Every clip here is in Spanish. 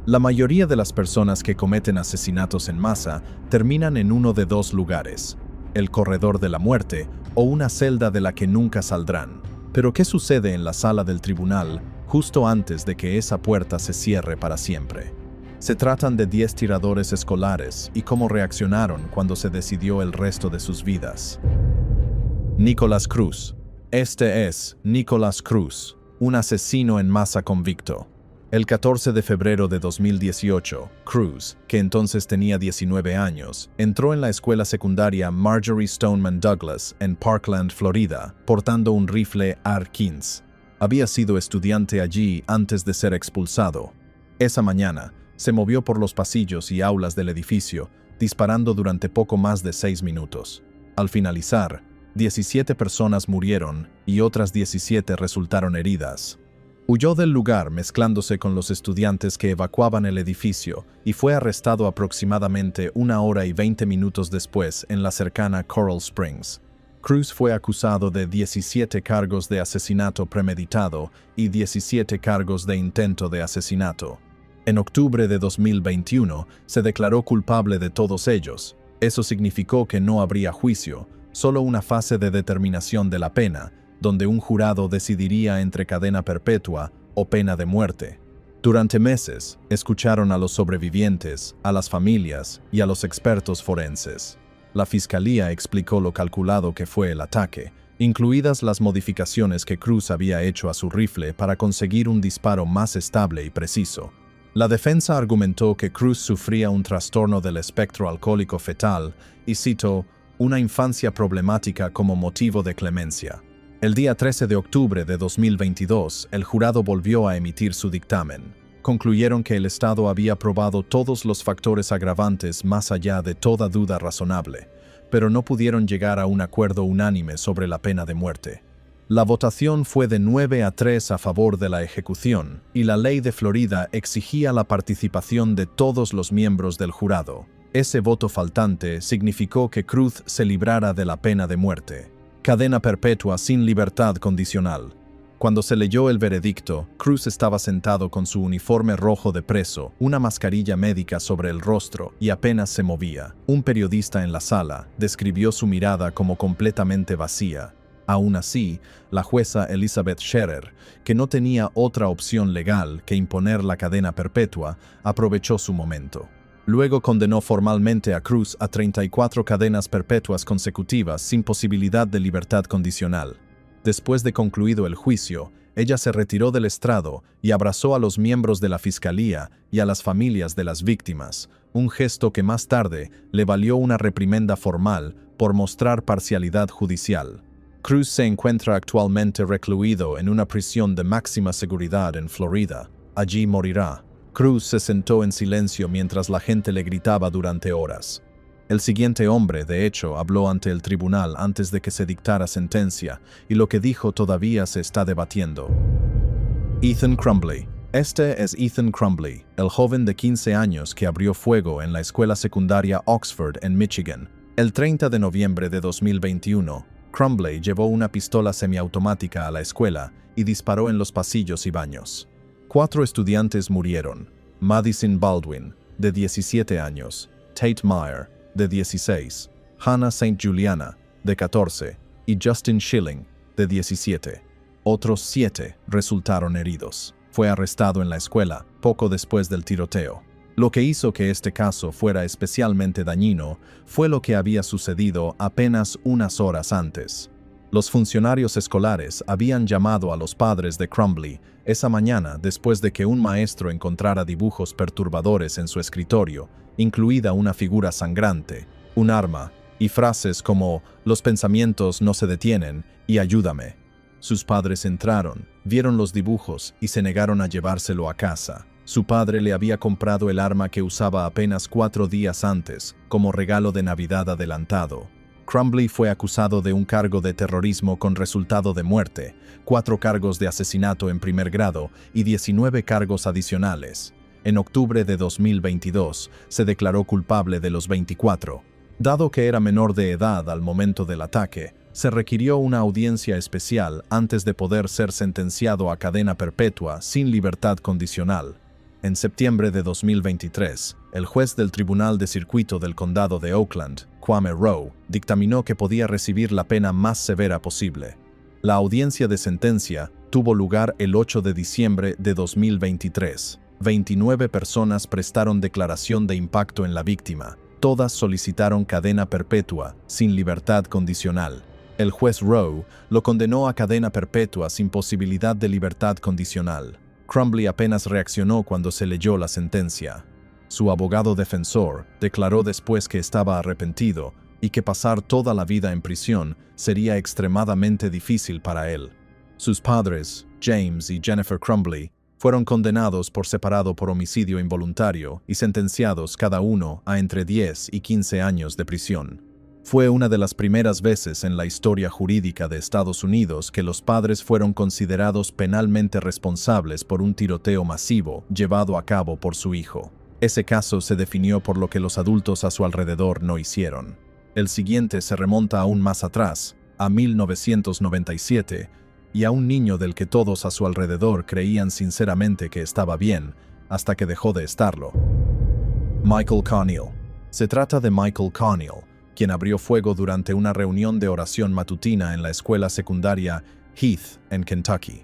La mayoría de las personas que cometen asesinatos en masa terminan en uno de dos lugares: el corredor de la muerte o una celda de la que nunca saldrán. Pero ¿qué sucede en la sala del tribunal justo antes de que esa puerta se cierre para siempre? Se tratan de 10 tiradores escolares y cómo reaccionaron cuando se decidió el resto de sus vidas. Nicholas Cruz. Este es Nicholas Cruz, un asesino en masa convicto. El 14 de febrero de 2018, Cruz, que entonces tenía 19 años, entró en la escuela secundaria Marjorie Stoneman Douglas en Parkland, Florida, portando un rifle AR-15. Había sido estudiante allí antes de ser expulsado. Esa mañana, se movió por los pasillos y aulas del edificio, disparando durante poco más de 6 minutos. Al finalizar, 17 personas murieron y otras 17 resultaron heridas. Huyó del lugar mezclándose con los estudiantes que evacuaban el edificio y fue arrestado aproximadamente 1 hora y 20 minutos después en la cercana Coral Springs. Cruz fue acusado de 17 cargos de asesinato premeditado y 17 cargos de intento de asesinato. En octubre de 2021 se declaró culpable de todos ellos. Eso significó que no habría juicio, solo una fase de determinación de la pena, donde un jurado decidiría entre cadena perpetua o pena de muerte. Durante meses, escucharon a los sobrevivientes, a las familias y a los expertos forenses. La fiscalía explicó lo calculado que fue el ataque, incluidas las modificaciones que Cruz había hecho a su rifle para conseguir un disparo más estable y preciso. La defensa argumentó que Cruz sufría un trastorno del espectro alcohólico fetal y citó una infancia problemática como motivo de clemencia. El día 13 de octubre de 2022, el jurado volvió a emitir su dictamen. Concluyeron que el Estado había probado todos los factores agravantes más allá de toda duda razonable, pero no pudieron llegar a un acuerdo unánime sobre la pena de muerte. La votación fue de 9-3 a favor de la ejecución, y la ley de Florida exigía la participación de todos los miembros del jurado. Ese voto faltante significó que Cruz se librara de la pena de muerte. Cadena perpetua sin libertad condicional. Cuando se leyó el veredicto, Cruz estaba sentado con su uniforme rojo de preso, una mascarilla médica sobre el rostro y apenas se movía. Un periodista en la sala describió su mirada como completamente vacía. Aún así, la jueza Elizabeth Scherer, que no tenía otra opción legal que imponer la cadena perpetua, aprovechó su momento. Luego condenó formalmente a Cruz a 34 cadenas perpetuas consecutivas sin posibilidad de libertad condicional. Después de concluido el juicio, ella se retiró del estrado y abrazó a los miembros de la fiscalía y a las familias de las víctimas, un gesto que más tarde le valió una reprimenda formal por mostrar parcialidad judicial. Cruz se encuentra actualmente recluido en una prisión de máxima seguridad en Florida. Allí morirá. Cruz se sentó en silencio mientras la gente le gritaba durante horas. El siguiente hombre, de hecho, habló ante el tribunal antes de que se dictara sentencia, y lo que dijo todavía se está debatiendo. Ethan Crumbley. Este es Ethan Crumbley, el joven de 15 años que abrió fuego en la escuela secundaria Oxford en Michigan. El 30 de noviembre de 2021, Crumbley llevó una pistola semiautomática a la escuela y disparó en los pasillos y baños. 4 estudiantes murieron: Madison Baldwin, de 17 años, Tate Meyer, de 16, Hannah St. Juliana, de 14, y Justin Schilling, de 17. Otros 7 resultaron heridos. Fue arrestado en la escuela poco después del tiroteo. Lo que hizo que este caso fuera especialmente dañino fue lo que había sucedido apenas unas horas antes. Los funcionarios escolares habían llamado a los padres de Crumbley esa mañana después de que un maestro encontrara dibujos perturbadores en su escritorio, incluida una figura sangrante, un arma, y frases como «los pensamientos no se detienen» y «ayúdame». Sus padres entraron, vieron los dibujos y se negaron a llevárselo a casa. Su padre le había comprado el arma que usaba apenas 4 días antes, como regalo de Navidad adelantado. Crumbley fue acusado de un cargo de terrorismo con resultado de muerte, 4 cargos de asesinato en primer grado y 19 cargos adicionales. En octubre de 2022, se declaró culpable de los 24. Dado que era menor de edad al momento del ataque, se requirió una audiencia especial antes de poder ser sentenciado a cadena perpetua sin libertad condicional. En septiembre de 2023, el juez del Tribunal de Circuito del Condado de Oakland, Kwame Rowe, dictaminó que podía recibir la pena más severa posible. La audiencia de sentencia tuvo lugar el 8 de diciembre de 2023. 29 personas prestaron declaración de impacto en la víctima. Todas solicitaron cadena perpetua, sin libertad condicional. El juez Rowe lo condenó a cadena perpetua sin posibilidad de libertad condicional. Crumbley apenas reaccionó cuando se leyó la sentencia. Su abogado defensor declaró después que estaba arrepentido y que pasar toda la vida en prisión sería extremadamente difícil para él. Sus padres, James y Jennifer Crumbley, fueron condenados por separado por homicidio involuntario y sentenciados cada uno a entre 10 y 15 años de prisión. Fue una de las primeras veces en la historia jurídica de Estados Unidos que los padres fueron considerados penalmente responsables por un tiroteo masivo llevado a cabo por su hijo. Ese caso se definió por lo que los adultos a su alrededor no hicieron. El siguiente se remonta aún más atrás, a 1997, y a un niño del que todos a su alrededor creían sinceramente que estaba bien, hasta que dejó de estarlo. Michael Carneal. Se trata de Michael Carneal, quien abrió fuego durante una reunión de oración matutina en la escuela secundaria Heath, en Kentucky.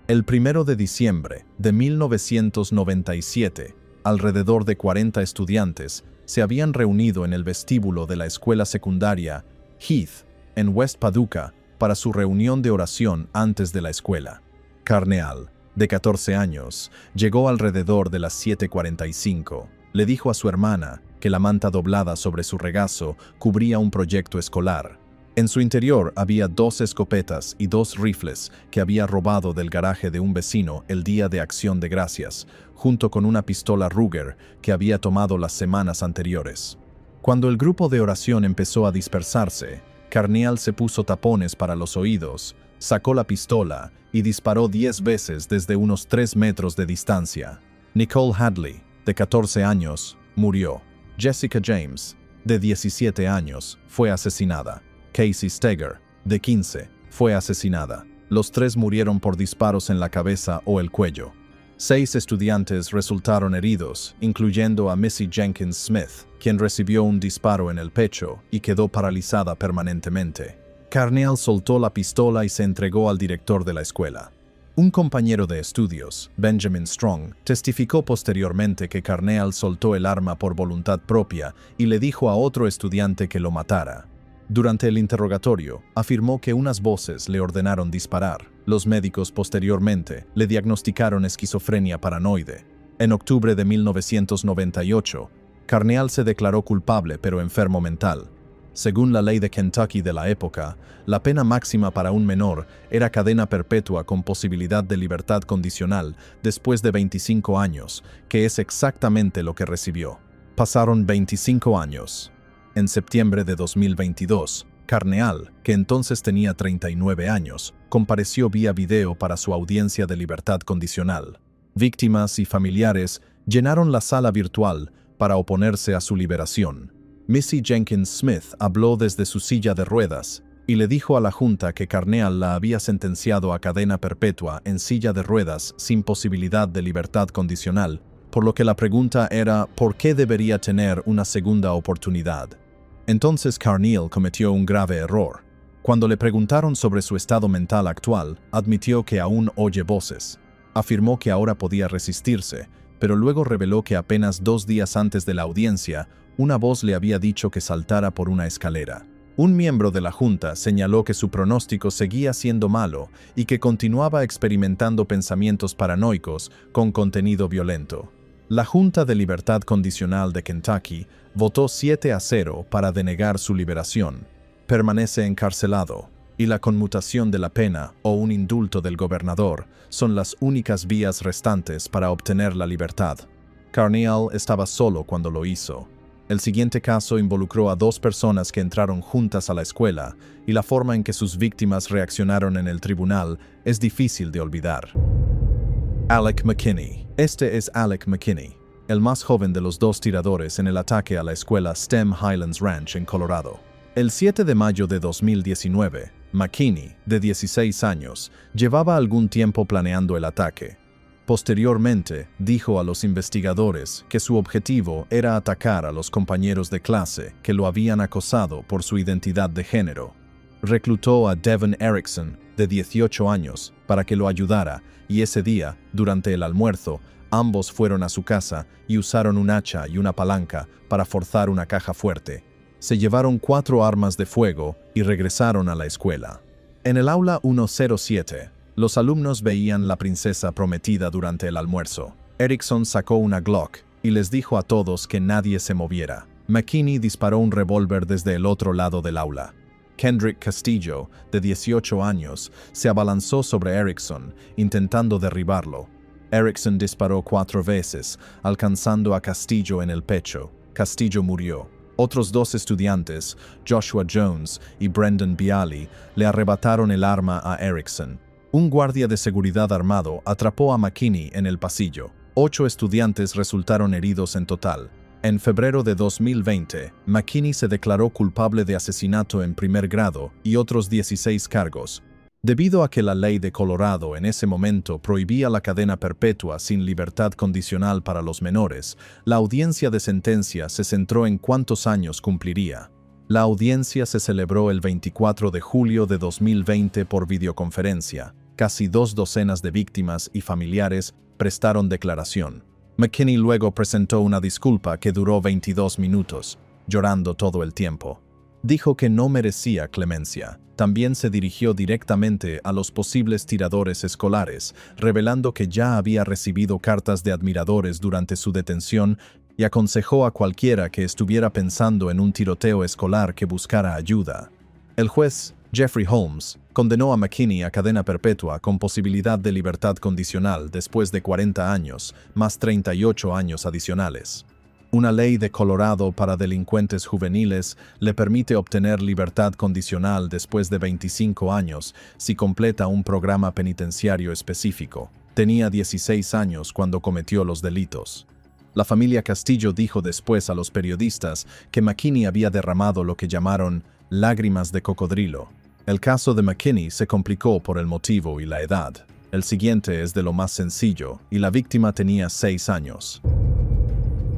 El 1 de diciembre de 1997, alrededor de 40 estudiantes se habían reunido en el vestíbulo de la escuela secundaria Heath, en West Paducah, para su reunión de oración antes de la escuela. Carneal, de 14 años, llegó alrededor de las 7:45. Le dijo a su hermana que la manta doblada sobre su regazo cubría un proyecto escolar. En su interior había 2 escopetas y 2 rifles que había robado del garaje de un vecino el día de Acción de Gracias, junto con una pistola Ruger que había tomado las semanas anteriores. Cuando el grupo de oración empezó a dispersarse, Carneal se puso tapones para los oídos, sacó la pistola y disparó 10 veces desde unos 3 metros de distancia. Nicole Hadley, de 14 años, murió. Jessica James, de 17 años, fue asesinada. Casey Steger, de 15, fue asesinada. Los 3 murieron por disparos en la cabeza o el cuello. 6 estudiantes resultaron heridos, incluyendo a Missy Jenkins Smith, quien recibió un disparo en el pecho y quedó paralizada permanentemente. Carneal soltó la pistola y se entregó al director de la escuela. Un compañero de estudios, Benjamin Strong, testificó posteriormente que Carneal soltó el arma por voluntad propia y le dijo a otro estudiante que lo matara. Durante el interrogatorio, afirmó que unas voces le ordenaron disparar. Los médicos posteriormente le diagnosticaron esquizofrenia paranoide. En octubre de 1998, Carneal se declaró culpable pero enfermo mental. Según la ley de Kentucky de la época, la pena máxima para un menor era cadena perpetua con posibilidad de libertad condicional después de 25 años, que es exactamente lo que recibió. Pasaron 25 años. En septiembre de 2022, Carneal, que entonces tenía 39 años, compareció vía video para su audiencia de libertad condicional. Víctimas y familiares llenaron la sala virtual para oponerse a su liberación. Missy Jenkins Smith habló desde su silla de ruedas y le dijo a la Junta que Carneal la había sentenciado a cadena perpetua en silla de ruedas sin posibilidad de libertad condicional, por lo que la pregunta era ¿por qué debería tener una segunda oportunidad? Entonces Carneal cometió un grave error. Cuando le preguntaron sobre su estado mental actual, admitió que aún oye voces. Afirmó que ahora podía resistirse, pero luego reveló que apenas 2 días antes de la audiencia, una voz le había dicho que saltara por una escalera. Un miembro de la Junta señaló que su pronóstico seguía siendo malo y que continuaba experimentando pensamientos paranoicos con contenido violento. La Junta de Libertad Condicional de Kentucky votó 7-0 para denegar su liberación. Permanece encarcelado, y la conmutación de la pena o un indulto del gobernador son las únicas vías restantes para obtener la libertad. Carneal estaba solo cuando lo hizo. El siguiente caso involucró a 2 personas que entraron juntas a la escuela, y la forma en que sus víctimas reaccionaron en el tribunal es difícil de olvidar. Alec McKinney. Este es Alec McKinney, el más joven de los 2 tiradores en el ataque a la escuela STEM Highlands Ranch en Colorado. El 7 de mayo de 2019, McKinney, de 16 años, llevaba algún tiempo planeando el ataque. Posteriormente, dijo a los investigadores que su objetivo era atacar a los compañeros de clase que lo habían acosado por su identidad de género. Reclutó a Devon Erickson, de 18 años, para que lo ayudara, y ese día, durante el almuerzo, ambos fueron a su casa y usaron un hacha y una palanca para forzar una caja fuerte. Se llevaron 4 armas de fuego y regresaron a la escuela. En el aula 107, los alumnos veían La princesa prometida durante el almuerzo. Erickson sacó una Glock y les dijo a todos que nadie se moviera. McKinney disparó un revólver desde el otro lado del aula. Kendrick Castillo, de 18 años, se abalanzó sobre Erickson, intentando derribarlo. Erickson disparó 4 veces, alcanzando a Castillo en el pecho. Castillo murió. Otros 2 estudiantes, Joshua Jones y Brendan Bialy, le arrebataron el arma a Erickson. Un guardia de seguridad armado atrapó a McKinney en el pasillo. 8 estudiantes resultaron heridos en total. En febrero de 2020, McKinney se declaró culpable de asesinato en primer grado y otros 16 cargos. Debido a que la ley de Colorado en ese momento prohibía la cadena perpetua sin libertad condicional para los menores, la audiencia de sentencia se centró en cuántos años cumpliría. La audiencia se celebró el 24 de julio de 2020 por videoconferencia. Casi 2 docenas de víctimas y familiares prestaron declaración. McKinney luego presentó una disculpa que duró 22 minutos, llorando todo el tiempo. Dijo que no merecía clemencia. También se dirigió directamente a los posibles tiradores escolares, revelando que ya había recibido cartas de admiradores durante su detención y aconsejó a cualquiera que estuviera pensando en un tiroteo escolar que buscara ayuda. El juez Jeffrey Holmes condenó a McKinney a cadena perpetua con posibilidad de libertad condicional después de 40 años, más 38 años adicionales. Una ley de Colorado para delincuentes juveniles le permite obtener libertad condicional después de 25 años si completa un programa penitenciario específico. Tenía 16 años cuando cometió los delitos. La familia Castillo dijo después a los periodistas que McKinney había derramado lo que llamaron lágrimas de cocodrilo. El caso de McKinney se complicó por el motivo y la edad. El siguiente es de lo más sencillo, y la víctima tenía 6 años.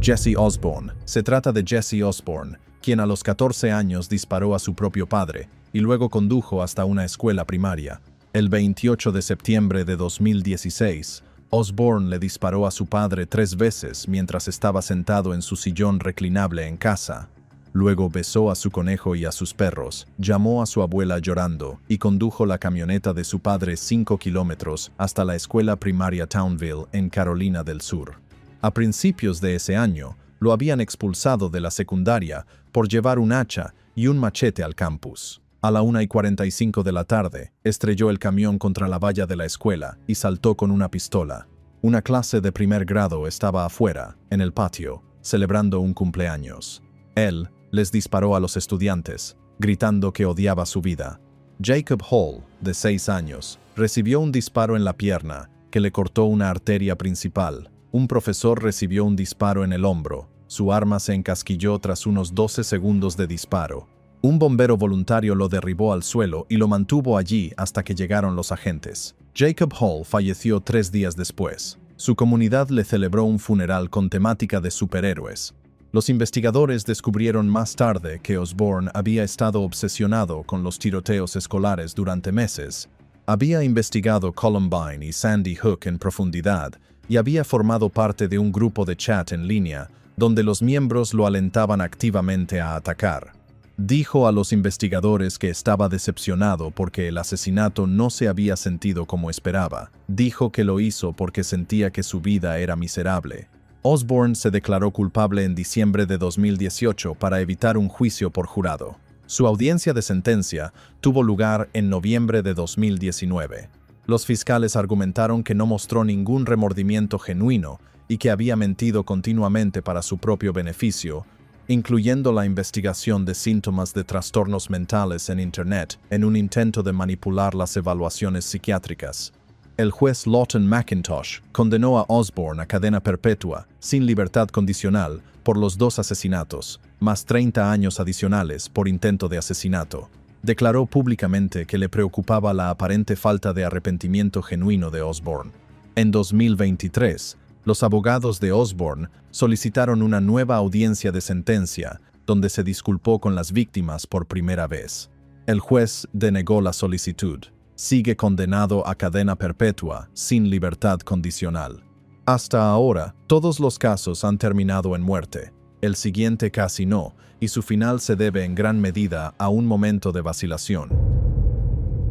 Jesse Osborne. Se trata de Jesse Osborne, quien a los 14 años disparó a su propio padre y luego condujo hasta una escuela primaria. El 28 de septiembre de 2016, Osborne le disparó a su padre 3 veces mientras estaba sentado en su sillón reclinable en casa. Luego besó a su conejo y a sus perros, llamó a su abuela llorando y condujo la camioneta de su padre 5 kilómetros hasta la escuela primaria Townville en Carolina del Sur. A principios de ese año, lo habían expulsado de la secundaria por llevar un hacha y un machete al campus. A la 1:45 de la tarde, estrelló el camión contra la valla de la escuela y saltó con una pistola. Una clase de primer grado estaba afuera, en el patio, celebrando un cumpleaños. Él les disparó a los estudiantes, gritando que odiaba su vida. Jacob Hall, de 6 años, recibió un disparo en la pierna que le cortó una arteria principal. Un profesor recibió un disparo en el hombro. Su arma se encasquilló tras unos 12 segundos de disparo. Un bombero voluntario lo derribó al suelo y lo mantuvo allí hasta que llegaron los agentes. Jacob Hall falleció 3 días después. Su comunidad le celebró un funeral con temática de superhéroes. Los investigadores descubrieron más tarde que Osborne había estado obsesionado con los tiroteos escolares durante meses. Había investigado Columbine y Sandy Hook en profundidad y había formado parte de un grupo de chat en línea donde los miembros lo alentaban activamente a atacar. Dijo a los investigadores que estaba decepcionado porque el asesinato no se había sentido como esperaba. Dijo que lo hizo porque sentía que su vida era miserable. Osborne se declaró culpable en diciembre de 2018 para evitar un juicio por jurado. Su audiencia de sentencia tuvo lugar en noviembre de 2019. Los fiscales argumentaron que no mostró ningún remordimiento genuino y que había mentido continuamente para su propio beneficio, incluyendo la investigación de síntomas de trastornos mentales en Internet en un intento de manipular las evaluaciones psiquiátricas. El juez Lawton McIntosh condenó a Osborne a cadena perpetua, sin libertad condicional, por los 2 asesinatos, más 30 años adicionales por intento de asesinato. Declaró públicamente que le preocupaba la aparente falta de arrepentimiento genuino de Osborne. En 2023, los abogados de Osborne solicitaron una nueva audiencia de sentencia, donde se disculpó con las víctimas por primera vez. El juez denegó la solicitud. Sigue condenado a cadena perpetua, sin libertad condicional. Hasta ahora, todos los casos han terminado en muerte. El siguiente casi no, y su final se debe en gran medida a un momento de vacilación.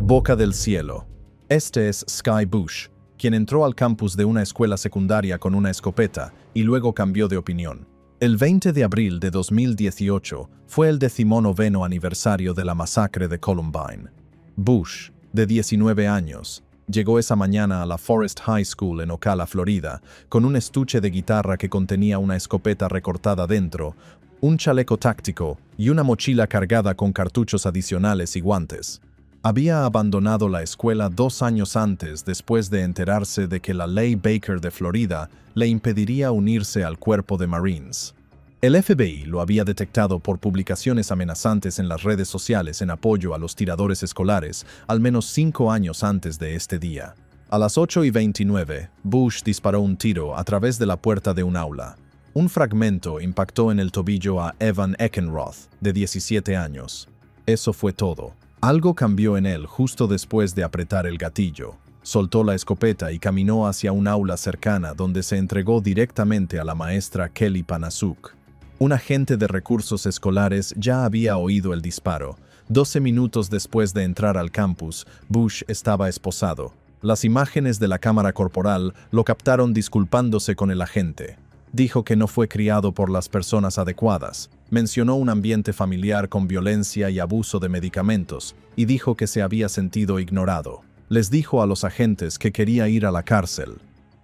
Boca del cielo. Este es Sky Bush, quien entró al campus de una escuela secundaria con una escopeta y luego cambió de opinión. El 20 de abril de 2018 fue el 19º aniversario de la masacre de Columbine. Bush, de 19 años, llegó esa mañana a la Forest High School en Ocala, Florida, con un estuche de guitarra que contenía una escopeta recortada dentro, un chaleco táctico y una mochila cargada con cartuchos adicionales y guantes. Había abandonado la escuela 2 años antes después de enterarse de que la ley Baker de Florida le impediría unirse al cuerpo de Marines. El FBI lo había detectado por publicaciones amenazantes en las redes sociales en apoyo a los tiradores escolares al menos 5 años antes de este día. A las 8:29, Bush disparó un tiro a través de la puerta de un aula. Un fragmento impactó en el tobillo a Evan Eckenroth, de 17 años. Eso fue todo. Algo cambió en él justo después de apretar el gatillo. Soltó la escopeta y caminó hacia un aula cercana donde se entregó directamente a la maestra Kelly Panasuk. Un agente de recursos escolares ya había oído el disparo. 12 minutos después de entrar al campus, Bush estaba esposado. Las imágenes de la cámara corporal lo captaron disculpándose con el agente. Dijo que no fue criado por las personas adecuadas. Mencionó un ambiente familiar con violencia y abuso de medicamentos, y dijo que se había sentido ignorado. Les dijo a los agentes que quería ir a la cárcel.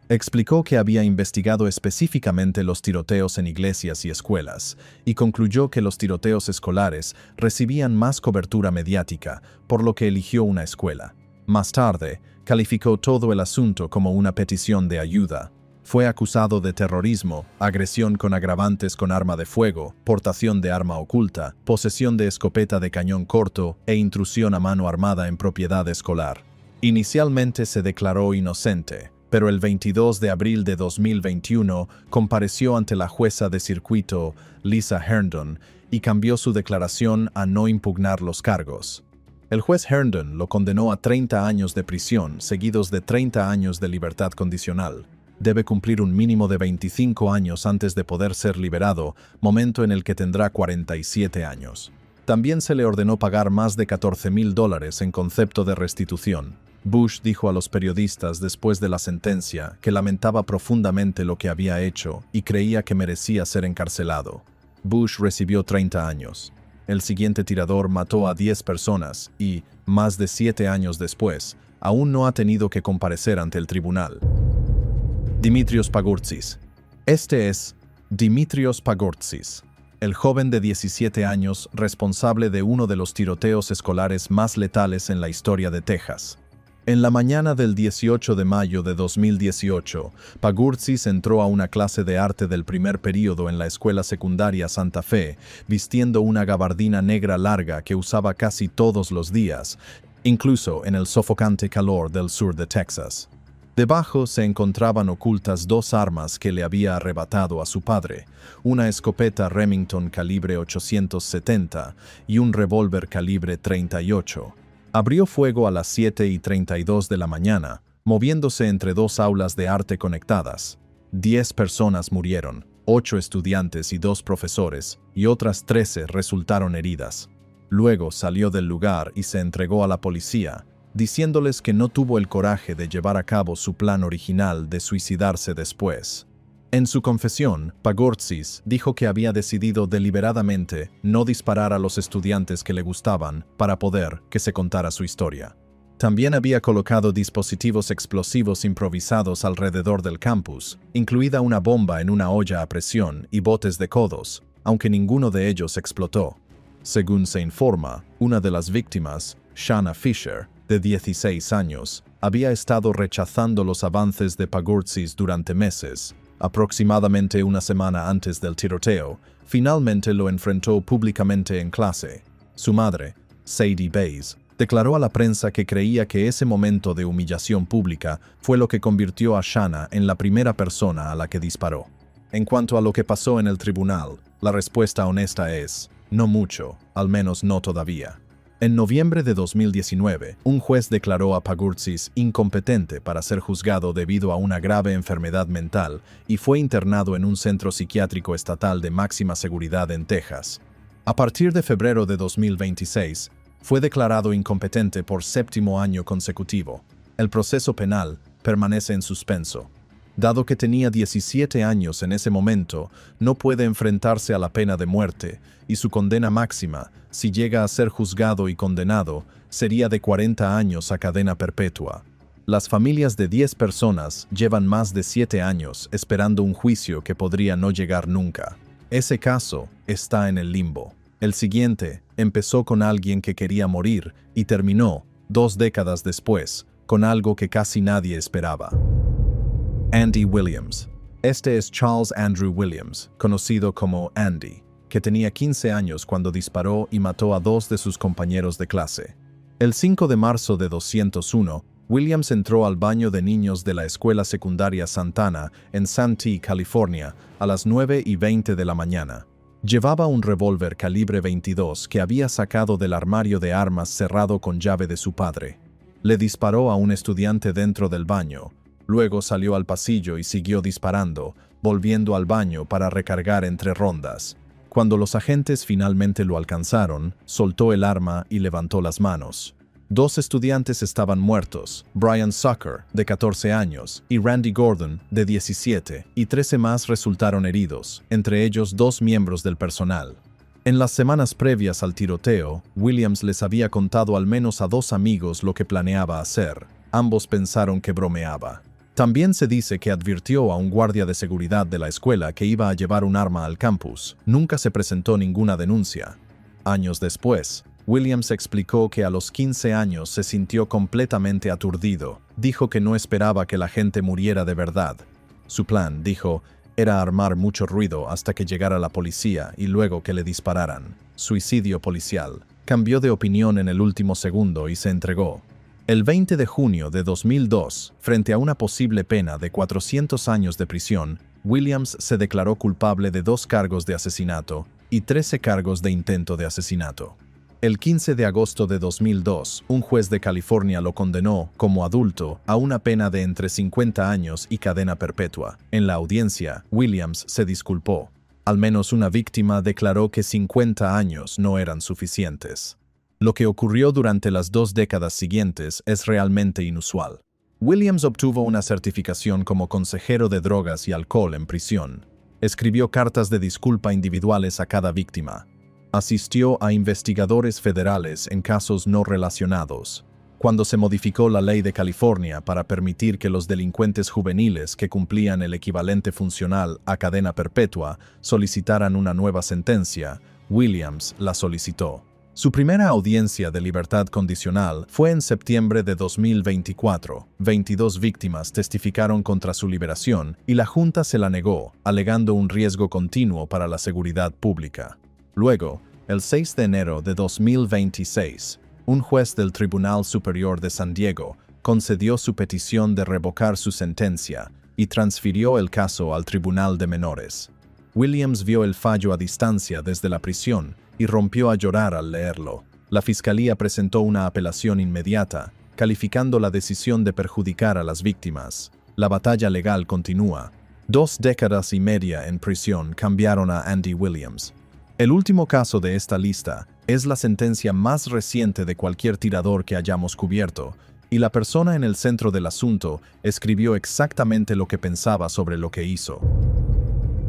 Explicó que había investigado específicamente los tiroteos en iglesias y escuelas, y concluyó que los tiroteos escolares recibían más cobertura mediática, por lo que eligió una escuela. Más tarde, calificó todo el asunto como una petición de ayuda. Fue acusado de terrorismo, agresión con agravantes con arma de fuego, portación de arma oculta, posesión de escopeta de cañón corto e intrusión a mano armada en propiedad escolar. Inicialmente se declaró inocente, pero el 22 de abril de 2021 compareció ante la jueza de circuito, Lisa Herndon, y cambió su declaración a no impugnar los cargos. El juez Herndon lo condenó a 30 años de prisión, seguidos de 30 años de libertad condicional. Debe cumplir un mínimo de 25 años antes de poder ser liberado, momento en el que tendrá 47 años. También se le ordenó pagar más de $14,000 en concepto de restitución. Bush dijo a los periodistas después de la sentencia que lamentaba profundamente lo que había hecho y creía que merecía ser encarcelado. Bush recibió 30 años. El siguiente tirador mató a 10 personas y, más de 7 años después, aún no ha tenido que comparecer ante el tribunal. Dimitrios Pagurtzis. Este es Dimitrios Pagurtzis, el joven de 17 años responsable de uno de los tiroteos escolares más letales en la historia de Texas. En la mañana del 18 de mayo de 2018, Pagurtzis entró a una clase de arte del primer período en la escuela secundaria Santa Fe, vistiendo una gabardina negra larga que usaba casi todos los días, incluso en el sofocante calor del sur de Texas. Debajo se encontraban ocultas 2 armas que le había arrebatado a su padre, una escopeta Remington calibre 870 y un revólver calibre 38. Abrió fuego a las 7:32 de la mañana, moviéndose entre 2 aulas de arte conectadas. 10 personas murieron, 8 estudiantes y 2 profesores, y otras 13 resultaron heridas. Luego salió del lugar y se entregó a la policía, diciéndoles que no tuvo el coraje de llevar a cabo su plan original de suicidarse después. En su confesión, Pagurtzis dijo que había decidido deliberadamente no disparar a los estudiantes que le gustaban para poder que se contara su historia. También había colocado dispositivos explosivos improvisados alrededor del campus, incluida una bomba en una olla a presión y botes de codos, aunque ninguno de ellos explotó. Según se informa, una de las víctimas, Shanna Fisher, de 16 años, había estado rechazando los avances de Pagurtzis durante meses. Aproximadamente una semana antes del tiroteo, finalmente lo enfrentó públicamente en clase. Su madre, Sadie Bays, Declaró a la prensa que creía que ese momento de humillación pública fue lo que convirtió a Shanna en la primera persona a la que disparó. En cuanto a lo que pasó en el tribunal, la respuesta honesta es, no mucho, al menos no todavía. En noviembre de 2019, un juez declaró a Pagurtzis incompetente para ser juzgado debido a una grave enfermedad mental y fue internado en un centro psiquiátrico estatal de máxima seguridad en Texas. A partir de febrero de 2026, fue declarado incompetente por 7º año consecutivo. El proceso penal permanece en suspenso. Dado que tenía 17 años en ese momento, no puede enfrentarse a la pena de muerte, y su condena máxima, si llega a ser juzgado y condenado, sería de 40 años a cadena perpetua. Las familias de 10 personas llevan más de 7 años esperando un juicio que podría no llegar nunca. Ese caso está en el limbo. El siguiente empezó con alguien que quería morir y terminó, 2 décadas después, con algo que casi nadie esperaba. Andy Williams. Este es Charles Andrew Williams, conocido como Andy, que tenía 15 años cuando disparó y mató a 2 de sus compañeros de clase. El 5 de marzo de 201, Williams entró al baño de niños de la escuela secundaria Santana en Santee, California, a las 9:20 de la mañana. Llevaba un revólver calibre 22 que había sacado del armario de armas cerrado con llave de su padre. Le disparó a un estudiante dentro del baño. Luego salió al pasillo y siguió disparando, volviendo al baño para recargar entre rondas. Cuando los agentes finalmente lo alcanzaron, soltó el arma y levantó las manos. 2 estudiantes estaban muertos, Brian Zucker, de 14 años, y Randy Gordon, de 17, y 13 más resultaron heridos, entre ellos 2 miembros del personal. En las semanas previas al tiroteo, Williams les había contado al menos a 2 amigos lo que planeaba hacer. Ambos pensaron que bromeaba. También se dice que advirtió a un guardia de seguridad de la escuela que iba a llevar un arma al campus. Nunca se presentó ninguna denuncia. Años después, Williams explicó que a los 15 años se sintió completamente aturdido. Dijo que no esperaba que la gente muriera de verdad. Su plan, dijo, era armar mucho ruido hasta que llegara la policía y luego que le dispararan. Suicidio policial. Cambió de opinión en el último segundo y se entregó. El 20 de junio de 2002, frente a una posible pena de 400 años de prisión, Williams se declaró culpable de 2 cargos de asesinato y 13 cargos de intento de asesinato. El 15 de agosto de 2002, un juez de California lo condenó, como adulto, a una pena de entre 50 años y cadena perpetua. En la audiencia, Williams se disculpó. Al menos una víctima declaró que 50 años no eran suficientes. Lo que ocurrió durante las 2 décadas siguientes es realmente inusual. Williams obtuvo una certificación como consejero de drogas y alcohol en prisión. Escribió cartas de disculpa individuales a cada víctima. Asistió a investigadores federales en casos no relacionados. Cuando se modificó la ley de California para permitir que los delincuentes juveniles que cumplían el equivalente funcional a cadena perpetua solicitaran una nueva sentencia, Williams la solicitó. Su primera audiencia de libertad condicional fue en septiembre de 2024. 22 víctimas testificaron contra su liberación y la Junta se la negó, alegando un riesgo continuo para la seguridad pública. Luego, el 6 de enero de 2026, un juez del Tribunal Superior de San Diego concedió su petición de revocar su sentencia y transfirió el caso al Tribunal de Menores. Williams vio el fallo a distancia desde la prisión y rompió a llorar al leerlo. La fiscalía presentó una apelación inmediata, calificando la decisión de perjudicar a las víctimas. La batalla legal continúa. 2 décadas y media en prisión cambiaron a Andy Williams. El último caso de esta lista es la sentencia más reciente de cualquier tirador que hayamos cubierto, y la persona en el centro del asunto escribió exactamente lo que pensaba sobre lo que hizo.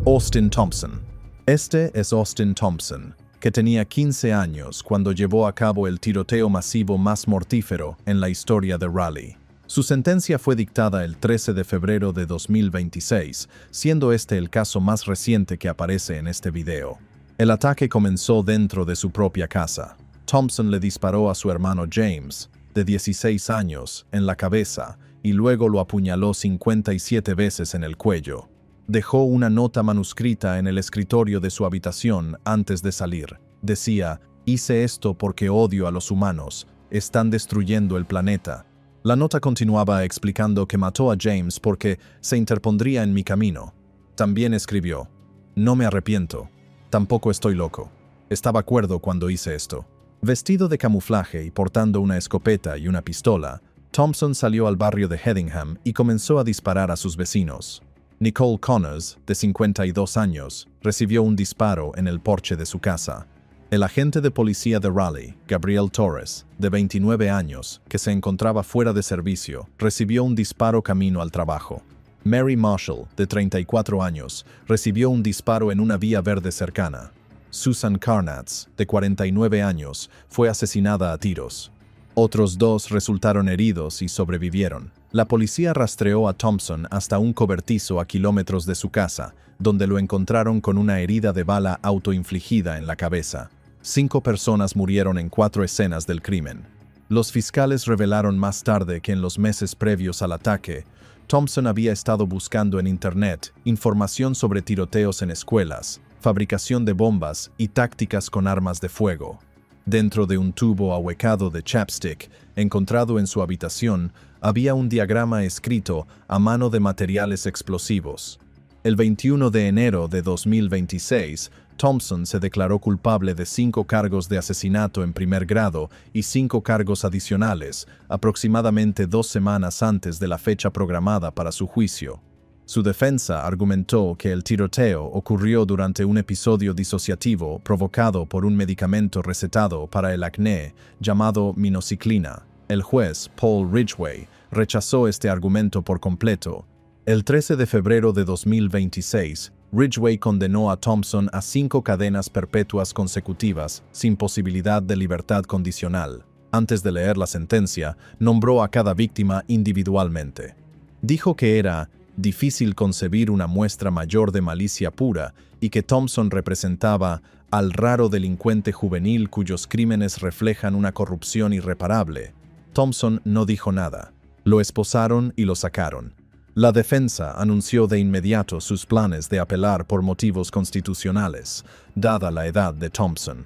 Austin Thompson. Este es Austin Thompson, que tenía 15 años cuando llevó a cabo el tiroteo masivo más mortífero en la historia de Raleigh. Su sentencia fue dictada el 13 de febrero de 2026, siendo este el caso más reciente que aparece en este video. El ataque comenzó dentro de su propia casa. Thompson le disparó a su hermano James, de 16 años, en la cabeza y luego lo apuñaló 57 veces en el cuello. Dejó una nota manuscrita en el escritorio de su habitación antes de salir. Decía, «Hice esto porque odio a los humanos. están destruyendo el planeta. La nota continuaba explicando que mató a James porque se interpondría en mi camino. También escribió: no me arrepiento. Tampoco estoy loco. Estaba cuerdo cuando hice esto. Vestido de camuflaje y portando una escopeta y una pistola, Thompson salió al barrio de Hedingham y comenzó a disparar a sus vecinos. Nicole Connors, de 52 años, recibió un disparo en el porche de su casa. El agente de policía de Raleigh, Gabriel Torres, de 29 años, que se encontraba fuera de servicio, recibió un disparo camino al trabajo. Mary Marshall, de 34 años, recibió un disparo en una vía verde cercana. Susan Carnatz, de 49 años, fue asesinada a tiros. Otros 2 resultaron heridos y sobrevivieron. La policía rastreó a Thompson hasta un cobertizo a kilómetros de su casa, donde lo encontraron con una herida de bala autoinfligida en la cabeza. 5 personas murieron en 4 escenas del crimen. Los fiscales revelaron más tarde que en los meses previos al ataque, Thompson había estado buscando en Internet información sobre tiroteos en escuelas, fabricación de bombas y tácticas con armas de fuego. Dentro de un tubo ahuecado de chapstick, encontrado en su habitación, había un diagrama escrito a mano de materiales explosivos. El 21 de enero de 2026, Thompson se declaró culpable de 5 cargos de asesinato en primer grado y 5 cargos adicionales, aproximadamente 2 semanas antes de la fecha programada para su juicio. Su defensa argumentó que el tiroteo ocurrió durante un episodio disociativo provocado por un medicamento recetado para el acné llamado minoxiclina. El juez, Paul Ridgway, rechazó este argumento por completo. El 13 de febrero de 2026, Ridgway condenó a Thompson a 5 cadenas perpetuas consecutivas sin posibilidad de libertad condicional. Antes de leer la sentencia, nombró a cada víctima individualmente. Dijo que era difícil concebir una muestra mayor de malicia pura y que Thompson representaba al raro delincuente juvenil cuyos crímenes reflejan una corrupción irreparable. Thompson no dijo nada. Lo esposaron y lo sacaron. La defensa anunció de inmediato sus planes de apelar por motivos constitucionales, dada la edad de Thompson.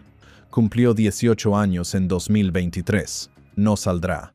Cumplió 18 años en 2023. No saldrá.